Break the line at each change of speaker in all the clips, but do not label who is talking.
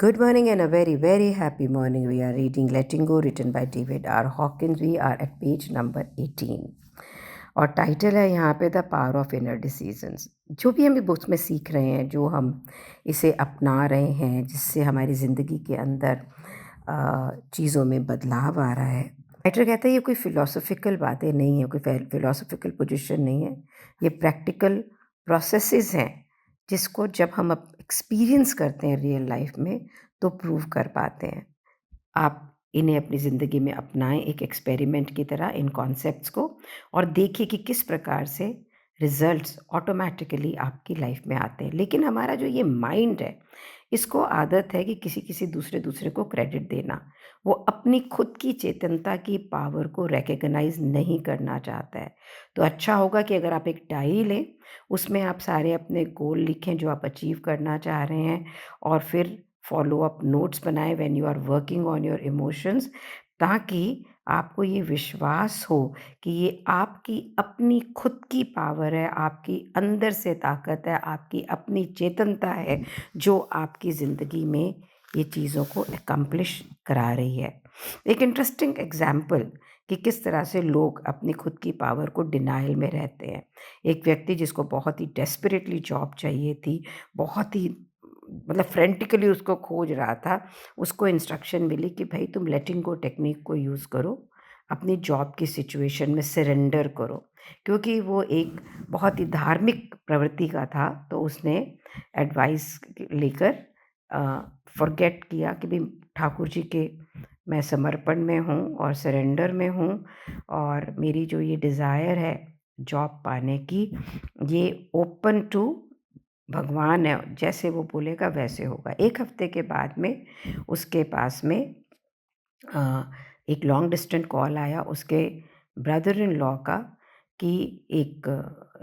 Good morning and a very, very happy morning. We are reading Letting Go, written by David R. Hawkins. We are at page number 18. और title है यहाँ पे the power of inner decisions. जो भी हम books में सीख रहे हैं, जो हम इसे अपना रहे हैं, जिससे हमारी ज़िंदगी के अंदर चीज़ों में बदलाव आ रहा है। राइटर कहता है ये कोई फ़िलोसॉफ़िकल बातें नहीं है, कोई फ़िलोसॉफ़िकल पोजीशन नहीं है, ये प्रैक्टिकल प्रोसेसेस हैं जिसको जब हम एक्सपीरियंस करते हैं रियल लाइफ में तो प्रूव कर पाते हैं। आप इन्हें अपनी ज़िंदगी में अपनाएं एक एक्सपेरिमेंट की तरह इन कॉन्सेप्ट्स को, और देखिए कि किस प्रकार से रिजल्ट्स ऑटोमेटिकली आपकी लाइफ में आते हैं। लेकिन हमारा जो ये माइंड है, इसको आदत है कि किसी दूसरे को क्रेडिट देना। वो अपनी खुद की चेतनता की पावर को रिकॉग्नाइज नहीं करना चाहता है। तो अच्छा होगा कि अगर आप एक डायरी लें, उसमें आप सारे अपने गोल लिखें जो आप अचीव करना चाह रहे हैं, और फिर फॉलो अप नोट्स बनाएं when you are working on your emotions, ताकि आपको ये विश्वास हो कि ये आपकी अपनी खुद की पावर है, आपकी अंदर से ताकत है, आपकी अपनी चेतनता है जो आपकी ज़िंदगी में ये चीज़ों को अकम्प्लिश करा रही है। एक इंटरेस्टिंग एग्जाम्पल कि किस तरह से लोग अपनी खुद की पावर को डिनायल में रहते हैं। एक व्यक्ति जिसको बहुत ही डेस्परेटली जॉब चाहिए थी, बहुत ही मतलब फ्रेंटिकली उसको खोज रहा था, उसको इंस्ट्रक्शन मिली कि भाई तुम लेटिंग गो टेक्निक को यूज़ करो, अपनी जॉब की सिचुएशन में सरेंडर करो। क्योंकि वो एक बहुत ही धार्मिक प्रवृत्ति का था, तो उसने एडवाइस लेकर फॉरगेट किया कि भाई ठाकुर जी के मैं समर्पण में हूँ और सरेंडर में हूँ, और मेरी जो ये डिज़ायर है जॉब पाने की, ये ओपन टू भगवान है, जैसे वो बोलेगा वैसे होगा। 1 हफ्ते के बाद में उसके पास में एक लॉन्ग डिस्टेंस कॉल आया उसके ब्रदर इन लॉ का, कि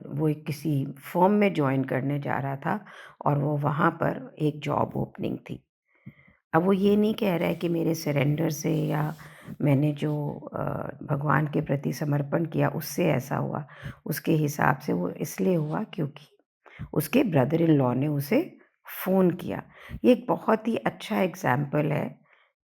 वो एक किसी फर्म में जॉइन करने जा रहा था और वो वहाँ पर एक जॉब ओपनिंग थी। अब वो ये नहीं कह रहा है कि मेरे सरेंडर से या मैंने जो भगवान के प्रति समर्पण किया उससे ऐसा हुआ। उसके हिसाब से वो इसलिए हुआ क्योंकि उसके ब्रदर इन लॉ ने उसे फ़ोन किया। ये एक बहुत ही अच्छा एग्ज़ाम्पल है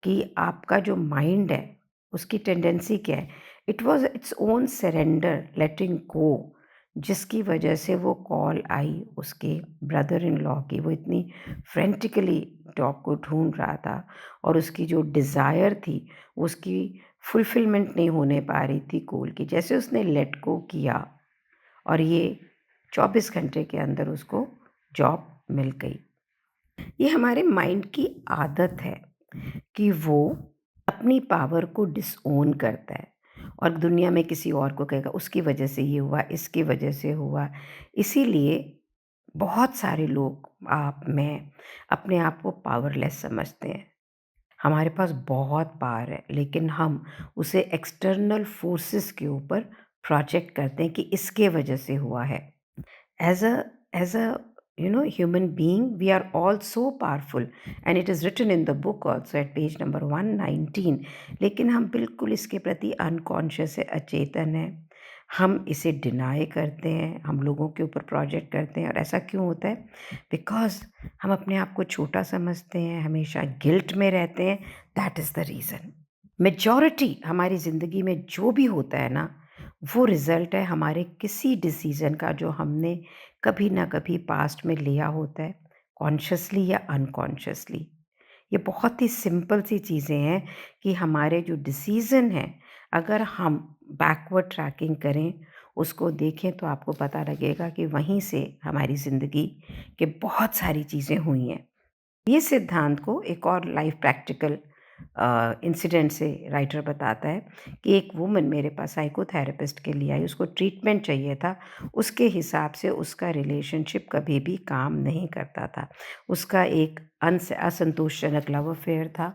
कि आपका जो माइंड है, उसकी टेंडेंसी क्या है। It was its own surrender, letting go, जिसकी वजह से वो कॉल आई उसके ब्रदर इन लॉ की। वो इतनी फ्रेंटिकली जॉब को ढूँढ रहा था और उसकी जो डिज़ायर थी, उसकी फुलफ़िलमेंट नहीं होने पा रही थी गोल की। जैसे उसने लेट गो किया और ये 24 घंटे के अंदर उसको जॉब मिल गई। ये हमारे माइंड की आदत है कि वो अपनी पावर को डिसओन करता है और दुनिया में किसी और को कहेगा उसकी वजह से ये हुआ, इसकी वजह से हुआ। इसीलिए बहुत सारे लोग, मैं अपने आप को पावरलेस समझते हैं। हमारे पास बहुत पावर है, लेकिन हम उसे एक्सटर्नल फोर्सेस के ऊपर प्रोजेक्ट करते हैं कि इसके वजह से हुआ है। as a as a human being, we are all so powerful, and it is written in the book also at page number 119। लेकिन हम बिल्कुल इसके प्रति अनकॉन्शियस है, अचेतन है। हम इसे डिनाई करते हैं, हम लोगों के ऊपर प्रोजेक्ट करते हैं। और ऐसा क्यों होता है? बिकॉज हम अपने आप को छोटा समझते हैं, हमेशा गिल्ट में रहते हैं। That is the reason. Majority हमारी ज़िंदगी में जो भी होता है ना, वो रिज़ल्ट है हमारे किसी डिसीज़न का जो हमने कभी ना कभी पास्ट में लिया होता है, कॉन्शियसली या अनकॉन्शियसली। ये बहुत ही सिंपल सी चीज़ें हैं कि हमारे जो डिसीज़न हैं, अगर हम बैकवर्ड ट्रैकिंग करें, उसको देखें, तो आपको पता लगेगा कि वहीं से हमारी ज़िंदगी के बहुत सारी चीज़ें हुई हैं। ये सिद्धांत को एक और लाइफ प्रैक्टिकल इंसिडेंट से राइटर बताता है कि एक वुमन मेरे पास साइकोथेरेपिस्ट के लिए आई, उसको ट्रीटमेंट चाहिए था। उसके हिसाब से उसका रिलेशनशिप कभी भी काम नहीं करता था। उसका एक असंतोषजनक लव अफेयर था,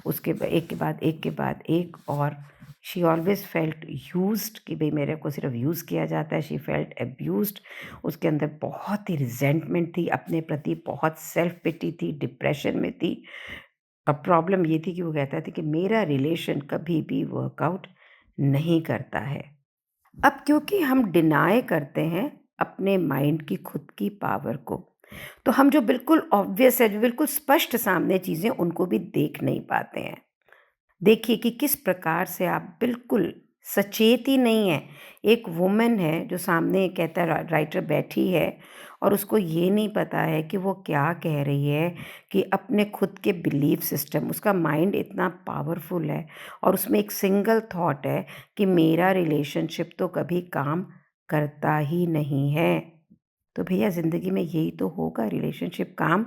उसके एक के बाद एक, और शी ऑलवेज फेल्ट यूज्ड, कि भाई मेरे को सिर्फ यूज़ किया जाता है। She felt abused. उसके अंदर बहुत ही रिजेंटमेंट थी अपने प्रति, बहुत सेल्फ पिटी थी, डिप्रेशन में थी। अब प्रॉब्लम ये थी कि वो कहता था कि मेरा रिलेशन कभी भी वर्कआउट नहीं करता है। अब क्योंकि हम डिनाई करते हैं अपने माइंड की खुद की पावर को, तो हम जो बिल्कुल ऑब्वियस है, जो बिल्कुल स्पष्ट सामने चीज़ें, उनको भी देख नहीं पाते हैं। देखिए कि किस प्रकार से आप बिल्कुल सचेत ही नहीं हैं। एक वुमन है जो सामने कहता है, राइटर बैठी है और उसको ये नहीं पता है कि वो क्या कह रही है, कि अपने खुद के बिलीफ सिस्टम, उसका माइंड इतना पावरफुल है और उसमें एक सिंगल थॉट है कि मेरा रिलेशनशिप तो कभी काम करता ही नहीं है। तो भैया ज़िंदगी में यही तो होगा, रिलेशनशिप काम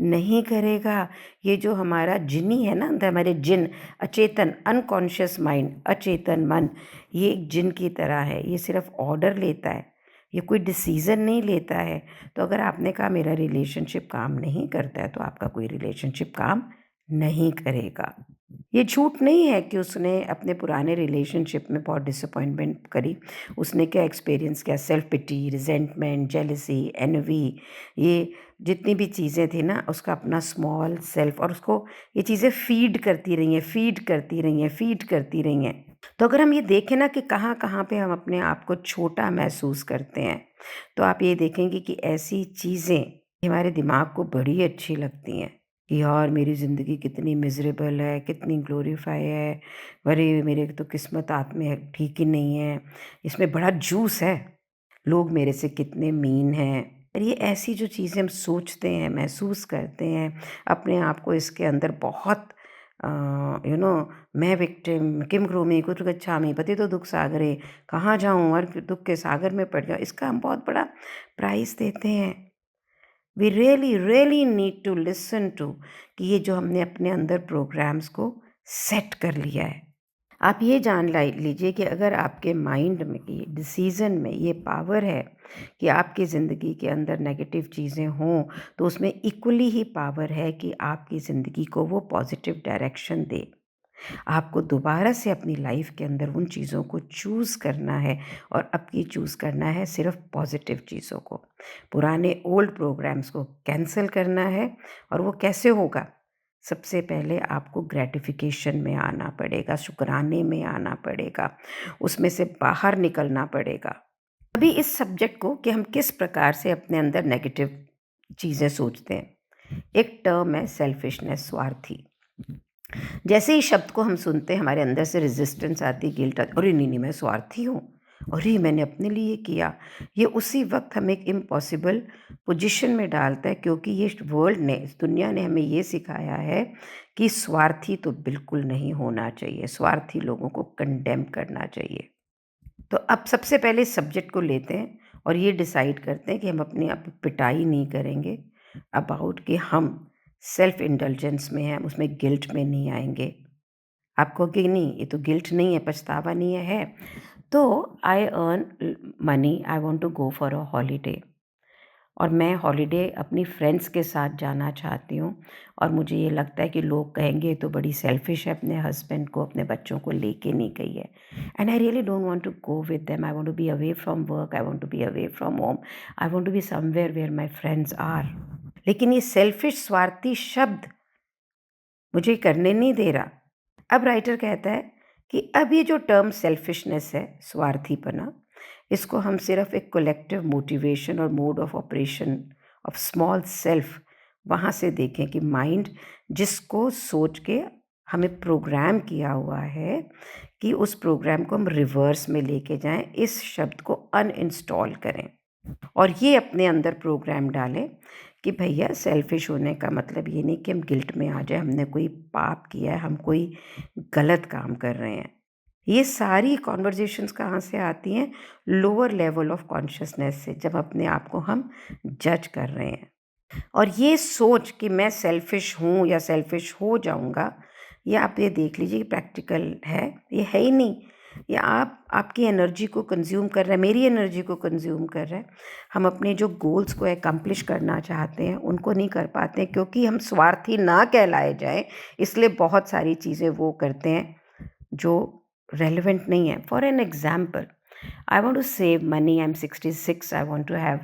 नहीं करेगा। ये जो हमारा जिनी है ना, अंदर हमारे जिन, अचेतन, अनकॉन्शियस माइंड, अचेतन मन, ये एक जिन की तरह है। ये सिर्फ ऑर्डर लेता है, ये कोई डिसीज़न नहीं लेता है। तो अगर आपने कहा मेरा रिलेशनशिप काम नहीं करता है, तो आपका कोई रिलेशनशिप काम नहीं करेगा। ये झूठ नहीं है कि उसने अपने पुराने रिलेशनशिप में बहुत डिसअपॉइंटमेंट करी। उसने क्या एक्सपीरियंस किया, self pity, resentment, jealousy, envy, ये जितनी भी चीज़ें थी ना, उसका अपना स्मॉल सेल्फ, और उसको ये चीज़ें फीड करती रही हैं, फीड करती रही हैं, फीड करती रही हैं। तो अगर हम ये देखें ना कि कहाँ कहाँ पे हम अपने आप को छोटा महसूस करते हैं, तो आप ये देखेंगे कि ऐसी चीज़ें हमारे दिमाग को बड़ी अच्छी लगती हैं कि यार मेरी ज़िंदगी कितनी मिज़रेबल है, कितनी ग्लोरीफाई है, अरे मेरे तो किस्मत आत में ठीक ही नहीं है, इसमें बड़ा जूस है, लोग मेरे से कितने मीन हैं। और ये ऐसी जो चीज़ें हम सोचते हैं, महसूस करते हैं, अपने आप को इसके अंदर बहुत यू नो मैं विक्टिम किम करोमि कुछ गच्छामि पतितो दुःख सागरे, कहाँ जाऊँ और दुःख के सागर में पड़ जाऊँ, इसका हम बहुत बड़ा प्राइस देते हैं। We really really need to listen to कि ये जो हमने अपने अंदर प्रोग्राम्स को सेट कर लिया है। आप ये जान लीजिए कि अगर आपके माइंड में की डिसीज़न में ये पावर है कि आपकी ज़िंदगी के अंदर नेगेटिव चीज़ें हों, तो उसमें इक्वली ही पावर है कि आपकी ज़िंदगी को वो पॉजिटिव डायरेक्शन दे। आपको दोबारा से अपनी लाइफ के अंदर उन चीज़ों को चूज़ करना है, और अब की चूज़ करना है सिर्फ पॉजिटिव चीज़ों को। पुराने ओल्ड प्रोग्राम्स को कैंसिल करना है। और वो कैसे होगा? सबसे पहले आपको ग्रेटिफिकेशन में आना पड़ेगा, शुक्राने में आना पड़ेगा, उसमें से बाहर निकलना पड़ेगा। अभी इस सब्जेक्ट को कि हम किस प्रकार से अपने अंदर नेगेटिव चीज़ें सोचते हैं, एक टर्म है सेल्फिशनेस, स्वार्थी। जैसे ही शब्द को हम सुनते हैं, हमारे अंदर से रेजिस्टेंस आती, गिल्ट आती, अरे नहीं नहीं मैं स्वार्थी हूँ, अरे मैंने अपने लिए किया। ये उसी वक्त हमें एक इम्पॉसिबल पोजीशन में डालता है, क्योंकि ये वर्ल्ड ने, इस दुनिया ने हमें ये सिखाया है कि स्वार्थी तो बिल्कुल नहीं होना चाहिए, स्वार्थी लोगों को कंडेम करना चाहिए। तो अब सबसे पहले इस सब्जेक्ट को लेते हैं और ये डिसाइड करते हैं कि हम अपने आप पिटाई नहीं करेंगे अबाउट कि हम सेल्फ इंडल्जेंस में हैं, उसमें गिल्ट में नहीं आएंगे। आप कहोगे नहीं ये तो गिल्ट नहीं है, पछतावा नहीं है। तो I earn money, I want to go for a holiday, और मैं हॉलीडे अपनी फ्रेंड्स के साथ जाना चाहती हूँ, और मुझे ये लगता है कि लोग कहेंगे ये तो बड़ी सेल्फिश है, अपने हस्बैंड को, अपने बच्चों को लेके नहीं गई है। And I really don't want to go with them, I want to be away from work, I want to be away from home, I want to be somewhere where my friends are. लेकिन ये selfish, स्वार्थी शब्द मुझे करने नहीं दे रहा। अब writer कहता है कि अब ये जो टर्म सेल्फिशनेस है, स्वार्थीपना, इसको हम सिर्फ एक कलेक्टिव मोटिवेशन और mode of operation of small self, वहाँ से देखें कि माइंड जिसको सोच के हमें प्रोग्राम किया हुआ है, कि उस प्रोग्राम को हम रिवर्स में लेके जाएं, इस शब्द को अनइंस्टॉल करें और ये अपने अंदर प्रोग्राम डालें कि भैया सेल्फिश होने का मतलब ये नहीं कि हम गिल्ट में आ जाए, हमने कोई पाप किया है, हम कोई गलत काम कर रहे हैं। ये सारी कॉन्वर्जेशंस कहाँ से आती हैं? लोअर लेवल ऑफ कॉन्शियसनेस से, जब अपने आप को हम जज कर रहे हैं। और ये सोच कि मैं सेल्फिश हूँ या सेल्फिश हो जाऊँगा, ये आप ये देख लीजिए कि प्रैक्टिकल है, ये है ही नहीं। ये आपकी एनर्जी को कंज्यूम कर रहा है, मेरी एनर्जी को कंज्यूम कर रहा है। हम अपने जो गोल्स को एकम्प्लिश करना चाहते हैं, उनको नहीं कर पाते हैं, क्योंकि हम स्वार्थी ना कहलाए जाएँ, इसलिए बहुत सारी चीज़ें वो करते हैं जो रेलेवेंट नहीं है। For an example, I want to save money, I am 66, I want to have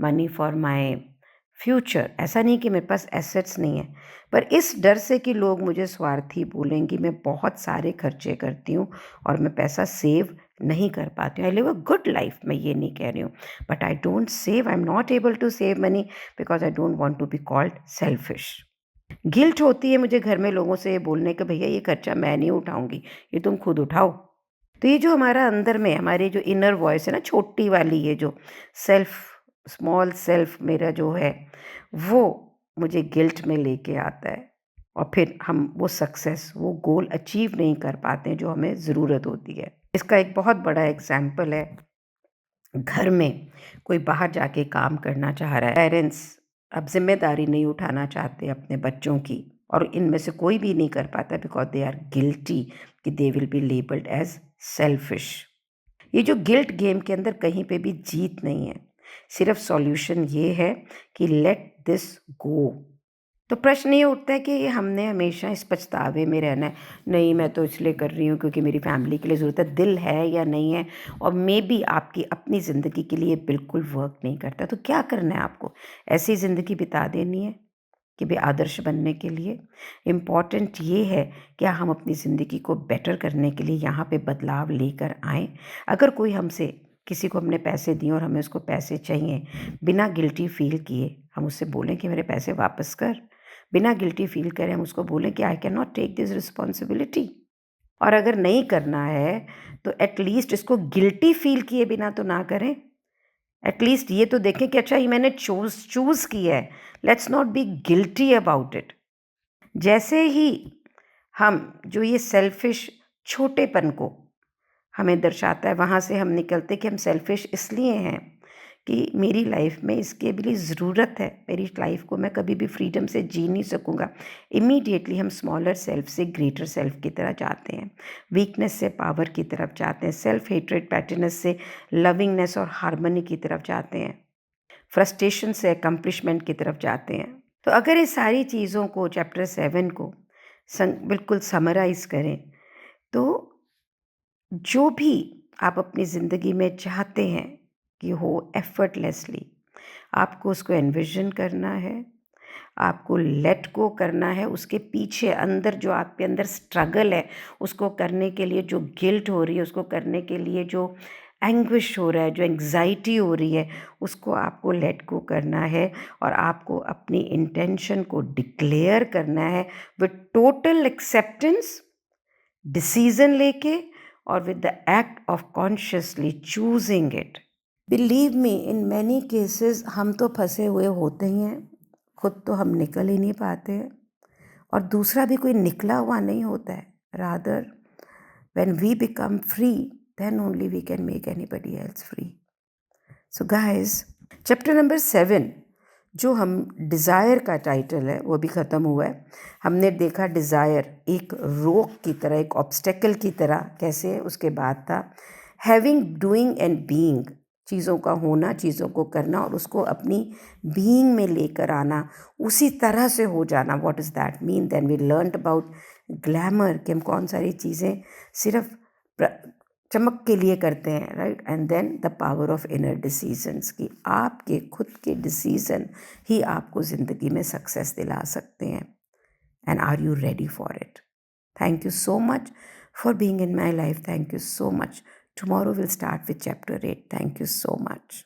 money for my future. ऐसा नहीं कि मेरे पास एसेट्स नहीं है, पर इस डर से कि लोग मुझे स्वार्थी बोलेंगे, मैं बहुत सारे खर्चे करती हूँ और मैं पैसा सेव नहीं कर पाती हूँ। I live a good life, मैं ये नहीं कह रही हूँ, but I don't save, I am not able to save money because I don't want to be called selfish. Guilt होती है मुझे घर में लोगों से बोलने का, भैया ये खर्चा मैं नहीं उठाऊंगी, ये तुम खुद उठाओ। तो ये जो हमारा अंदर में हमारी जो इनर वॉइस है ना, छोटी वाली, ये जो सेल्फ, स्मॉल सेल्फ मेरा जो है, वो मुझे गिल्ट में लेके आता है और फिर हम वो सक्सेस, वो गोल अचीव नहीं कर पाते हैं जो हमें ज़रूरत होती है। इसका एक बहुत बड़ा एग्जाम्पल है, घर में कोई बाहर जाके काम करना चाह रहा है, पेरेंट्स अब जिम्मेदारी नहीं उठाना चाहते अपने बच्चों की, और इनमें से कोई भी नहीं कर पाता बिकॉज दे आर गिल्टी कि they will be labelled as selfish. ये जो गिल्ट गेम के अंदर कहीं पे भी जीत नहीं है, सिर्फ सॉल्यूशन ये है कि लेट दिस गो। तो प्रश्न ये उठता है कि हमने हमेशा इस पछतावे में रहना है, नहीं मैं तो इसलिए कर रही हूँ क्योंकि मेरी फैमिली के लिए ज़रूरत है, दिल है या नहीं है, और मे बी आपकी अपनी ज़िंदगी के लिए बिल्कुल वर्क नहीं करता, तो क्या करना है आपको? ऐसी ज़िंदगी बिता देनी है कि भाई आदर्श बनने के लिए? इम्पॉर्टेंट ये है कि हम अपनी ज़िंदगी को बेटर करने के लिए यहाँ पे बदलाव लेकर आएँ। अगर कोई हमसे, किसी को हमने पैसे दिए और हमें उसको पैसे चाहिए, बिना गिल्टी फील किए हम उससे बोलें कि मेरे पैसे वापस कर। बिना गिल्टी फील करें हम उसको बोलें कि I can not take this responsibility. और अगर नहीं करना है तो एटलीस्ट इसको गिल्टी फील किए बिना तो ना करें। एटलीस्ट ये तो देखें कि अच्छा ये मैंने चूज़ किया है, let's not be guilty about it. जैसे ही हम जो ये सेल्फिश छोटेपन को हमें दर्शाता है, वहाँ से हम निकलते कि हम सेल्फिश इसलिए हैं कि मेरी लाइफ में इसके भी ज़रूरत है, मेरी लाइफ को मैं कभी भी फ्रीडम से जी नहीं सकूँगा। इमीडिएटली हम स्मॉलर सेल्फ से ग्रेटर सेल्फ की तरफ जाते हैं, वीकनेस से पावर की तरफ जाते हैं, सेल्फ हेट्रेड पैटर्नस से लविंगनेस और हार्मनी की तरफ जाते हैं, फ्रस्ट्रेशन से अकम्पलिशमेंट की तरफ जाते हैं। तो अगर इस सारी चीज़ों को, चैप्टर 7 को बिल्कुल समराइज़ करें, तो जो भी आप अपनी ज़िंदगी में चाहते हैं कि हो एफर्टलेसली, आपको उसको एनविजन करना है, आपको लेट गो करना है। उसके पीछे अंदर जो आपके अंदर स्ट्रगल है, उसको करने के लिए जो गिल्ट हो रही है, उसको करने के लिए जो एंग्विश हो रहा है, जो एंग्जाइटी हो रही है, उसको आपको लेट गो करना है और आपको अपनी इंटेंशन को डिक्लेयर करना है विद टोटल एक्सेप्टेंस, डिसीजन लेके, और with the act of consciously choosing it. Believe me, in many cases हम तो फंसे हुए होते ही हैं, खुद तो हम निकल ही नहीं पाते हैं और दूसरा भी कोई निकला हुआ नहीं होता है। Rather when we become free, then only we can make anybody else free. So guys, chapter number 7 जो हम डिज़ायर का टाइटल है वो भी ख़त्म हुआ है। हमने देखा डिज़ायर एक रोक की तरह, एक ऑब्स्टेकल की तरह कैसे, उसके बाद था हैविंग, डूइंग एंड बीइंग, चीज़ों का होना, चीज़ों को करना और उसको अपनी बीइंग में लेकर आना, उसी तरह से हो जाना। What is that mean? Then we learned about glamour, कि हम कौन सारी चीज़ें सिर्फ चमक के लिए करते हैं, right? And then the power of inner decisions, कि आपके खुद के डिसीजन ही आपको ज़िंदगी में सक्सेस दिला सकते हैं। And are you ready for it? Thank you so much for being in my life. Thank you so much. Tomorrow we'll start with chapter 8. Thank you so much.